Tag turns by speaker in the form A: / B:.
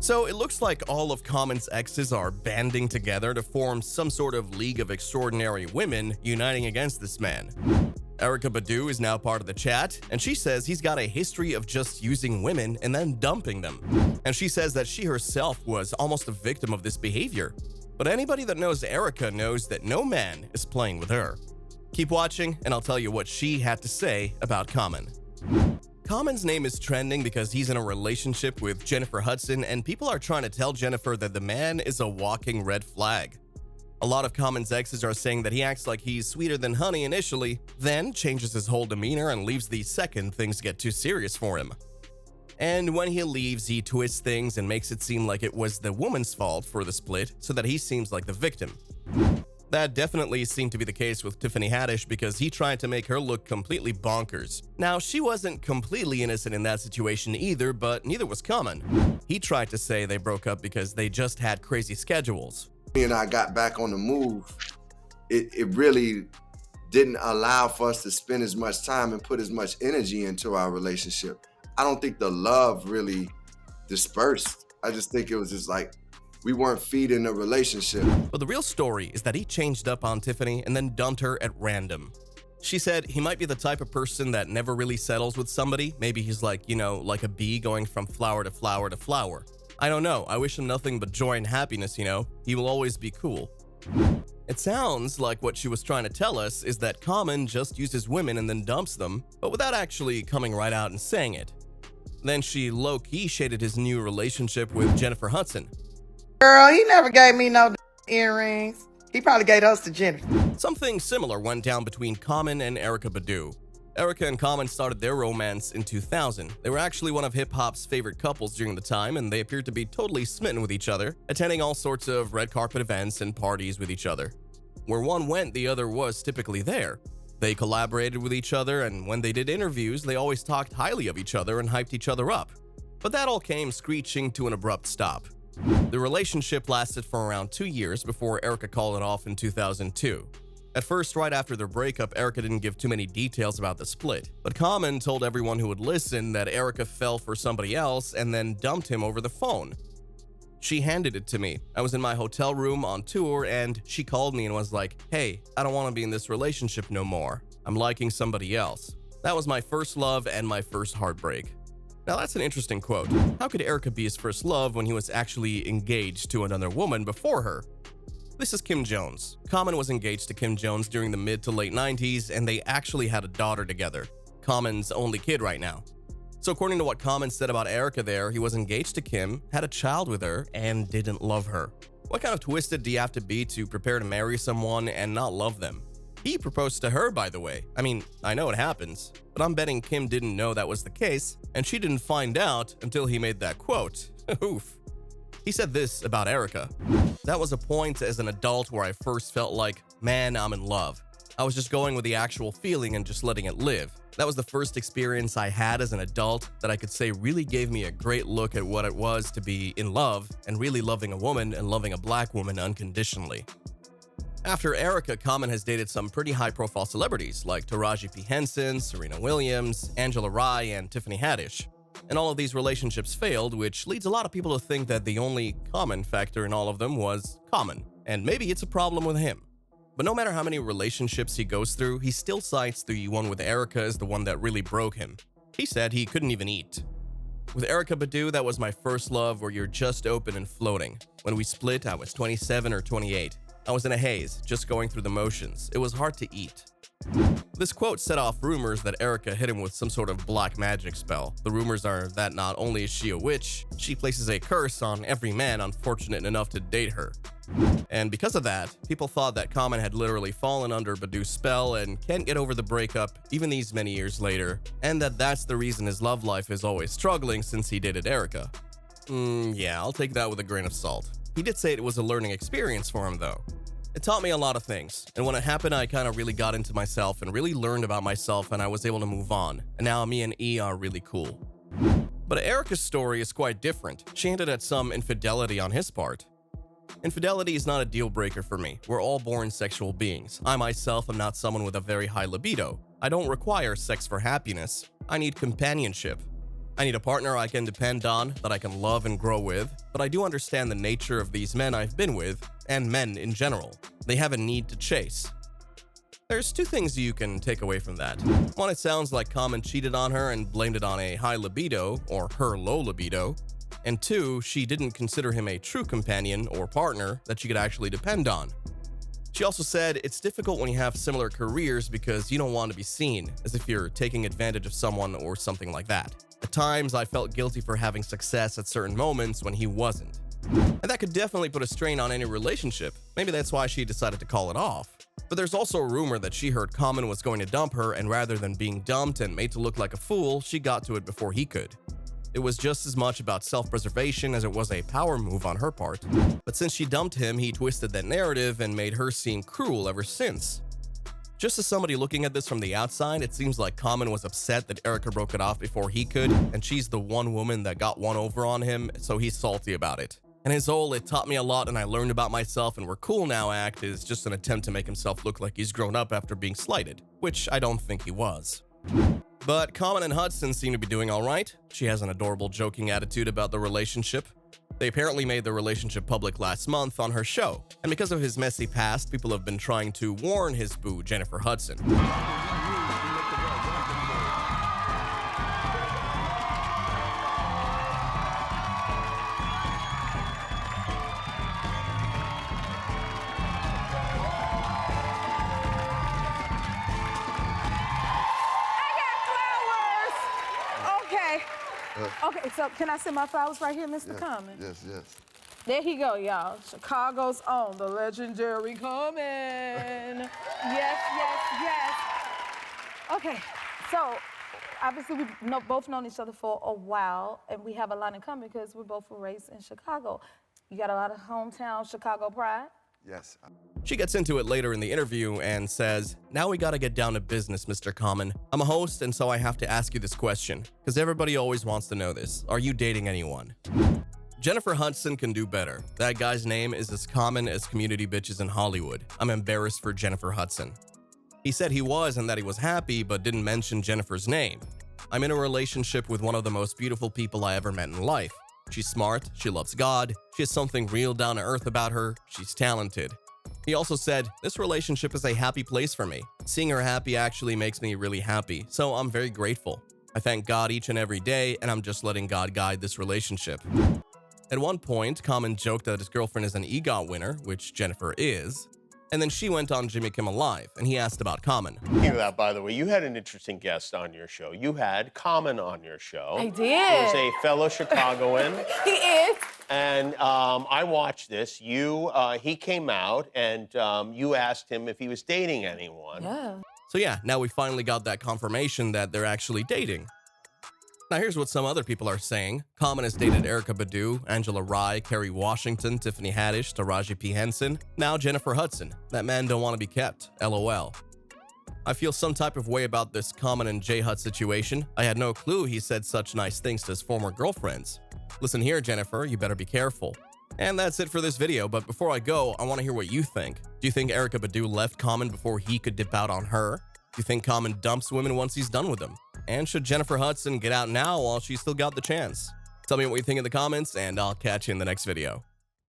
A: So it looks like all of Common's exes are banding together to form some sort of League of Extraordinary Women uniting against this man. Erykah Badu is now part of the chat, and she says he's got a history of just using women and then dumping them. And she says that she herself was almost a victim of this behavior. But anybody that knows Erykah knows that no man is playing with her. Keep watching, and I'll tell you what she had to say about Common. Common's name is trending because he's in a relationship with Jennifer Hudson, and people are trying to tell Jennifer that the man is a walking red flag. A lot of Common's exes are saying that he acts like he's sweeter than honey initially, then changes his whole demeanor and leaves the second things get too serious for him. And when he leaves, he twists things and makes it seem like it was the woman's fault for the split so that he seems like the victim. That definitely seemed to be the case with Tiffany Haddish because he tried to make her look completely bonkers. Now, she wasn't completely innocent in that situation either, but neither was Common. He tried to say they broke up because they just had crazy schedules.
B: Me and I got back on the move. It really didn't allow for us to spend as much time and put as much energy into our relationship. I don't think the love really dispersed. I just think it was just like we weren't feeding the relationship.
A: But the real story is that he changed up on Tiffany and then dumped her at random. She said he might be the type of person that never really settles with somebody. Maybe he's like, like a bee going from flower to flower to flower. I don't know, I wish him nothing but joy and happiness, He will always be cool. It sounds like what she was trying to tell us is that Common just uses women and then dumps them, but without actually coming right out and saying it. Then she low-key shaded his new relationship with Jennifer Hudson.
C: Girl, he never gave me no earrings. He probably gave us to Jennifer.
A: Something similar went down between Common and Erykah Badu. Erykah and Common started their romance in 2000. They were actually one of hip-hop's favorite couples during the time, and they appeared to be totally smitten with each other, attending all sorts of red carpet events and parties with each other. Where one went, the other was typically there. They collaborated with each other, and when they did interviews, they always talked highly of each other and hyped each other up. But that all came screeching to an abrupt stop. The relationship lasted for around 2 years before Erykah called it off in 2002. At first, right after their breakup, Erykah didn't give too many details about the split, but Common told everyone who would listen that Erykah fell for somebody else and then dumped him over the phone. She handed it to me. I was in my hotel room on tour, and she called me and was like, "Hey, I don't want to be in this relationship no more. I'm liking somebody else." That was my first love and my first heartbreak. Now that's an interesting quote. How could Erykah be his first love when he was actually engaged to another woman before her? This is Kim Jones. Common was engaged to Kim Jones during the mid to late 90s, and they actually had a daughter together. Common's only kid right now. So according to what Common said about Erykah there, he was engaged to Kim, had a child with her, and didn't love her. What kind of twisted do you have to be to prepare to marry someone and not love them? He proposed to her, by the way. I mean, I know it happens, but I'm betting Kim didn't know that was the case, and she didn't find out until he made that quote. Oof. He said this about Erykah. "That was a point as an adult where I first felt like, man, I'm in love. I was just going with the actual feeling and just letting it live. That was the first experience I had as an adult that I could say really gave me a great look at what it was to be in love and really loving a woman and loving a black woman unconditionally." After Erykah, Common has dated some pretty high-profile celebrities like Taraji P. Henson, Serena Williams, Angela Rye, and Tiffany Haddish. And all of these relationships failed, which leads a lot of people to think that the only common factor in all of them was Common, and maybe it's a problem with him. But no matter how many relationships he goes through, he still cites the one with Erykah as the one that really broke him. He said he couldn't even eat. With Erykah Badu, that was my first love where you're just open and floating. When we split, I was 27 or 28. I was in a haze, just going through the motions. It was hard to eat. This quote set off rumors that Erykah hit him with some sort of black magic spell. The rumors are that not only is she a witch, she places a curse on every man unfortunate enough to date her. And because of that, people thought that Common had literally fallen under Badu's spell and can't get over the breakup even these many years later, and that's the reason his love life is always struggling since he dated Erykah. Yeah, I'll take that with a grain of salt. He did say it was a learning experience for him though. It taught me a lot of things, and when it happened, I kind of really got into myself and really learned about myself, and I was able to move on, and now me and E are really cool. But Erykah's story is quite different. She hinted at some infidelity on his part. Infidelity is not a deal breaker for me. We're all born sexual beings. I myself am not someone with a very high libido. I don't require sex for happiness. I need companionship. I need a partner I can depend on, that I can love and grow with, but I do understand the nature of these men I've been with, and men in general. They have a need to chase. There's two things you can take away from that. One, it sounds like Common cheated on her and blamed it on a high libido, or her low libido. And two, she didn't consider him a true companion or partner that she could actually depend on. She also said it's difficult when you have similar careers because you don't want to be seen, as if you're taking advantage of someone or something like that. At times, I felt guilty for having success at certain moments when he wasn't. And that could definitely put a strain on any relationship. Maybe that's why she decided to call it off. But there's also a rumor that she heard Common was going to dump her, and rather than being dumped and made to look like a fool, she got to it before he could. It was just as much about self-preservation as it was a power move on her part. But since she dumped him, he twisted that narrative and made her seem cruel ever since. Just as somebody looking at this from the outside, it seems like Common was upset that Erykah broke it off before he could, and she's the one woman that got one over on him, so he's salty about it. And his whole "it taught me a lot and I learned about myself and we're cool now" act is just an attempt to make himself look like he's grown up after being slighted, which I don't think he was. But Common and Hudson seem to be doing alright. She has an adorable joking attitude about the relationship. They apparently made the relationship public last month on her show, and because of his messy past, people have been trying to warn his boo, Jennifer Hudson.
D: Okay, so can I send my flowers right here, Mr. Common?
B: Yes.
D: There he go, y'all. Chicago's own, the legendary Common. Yes. Okay, so obviously we've both known each other for a while, and we have a lot in common because we both were raised in Chicago. You got a lot of hometown Chicago pride?
B: Yes.
A: She gets into it later in the interview and says, "Now we gotta get down to business, Mr. Common. I'm a host, and so I have to ask you this question, because everybody always wants to know this. Are you dating anyone?" Jennifer Hudson can do better. That guy's name is as common as community bitches in Hollywood. I'm embarrassed for Jennifer Hudson. He said he was and that he was happy, but didn't mention Jennifer's name. I'm in a relationship with one of the most beautiful people I ever met in life. She's smart, she loves God, she has something real down to earth about her, she's talented. He also said, "This relationship is a happy place for me. Seeing her happy actually makes me really happy, so I'm very grateful. I thank God each and every day, and I'm just letting God guide this relationship." At one point, Common joked that his girlfriend is an EGOT winner, which Jennifer is, and then she went on Jimmy Kimmel Live, and he asked about Common.
E: Speaking of that, by the way, you had an interesting guest on your show. You had Common on your show.
D: I did.
E: He was a fellow Chicagoan.
D: He is.
E: And I watched this. He came out, and you asked him if he was dating anyone.
D: Yeah.
A: So yeah, now we finally got that confirmation that they're actually dating. Now here's what some other people are saying. Common has dated Erykah Badu, Angela Rye, Kerry Washington, Tiffany Haddish, Taraji P. Henson, now Jennifer Hudson. That man don't want to be kept, LOL. I feel some type of way about this Common and J-Hud situation. I had no clue he said such nice things to his former girlfriends. Listen here, Jennifer, you better be careful. And that's it for this video, but before I go, I want to hear what you think. Do you think Erykah Badu left Common before he could dip out on her? Do you think Common dumps women once he's done with them? And should Jennifer Hudson get out now while she's still got the chance? Tell me what you think in the comments, and I'll catch you in the next video.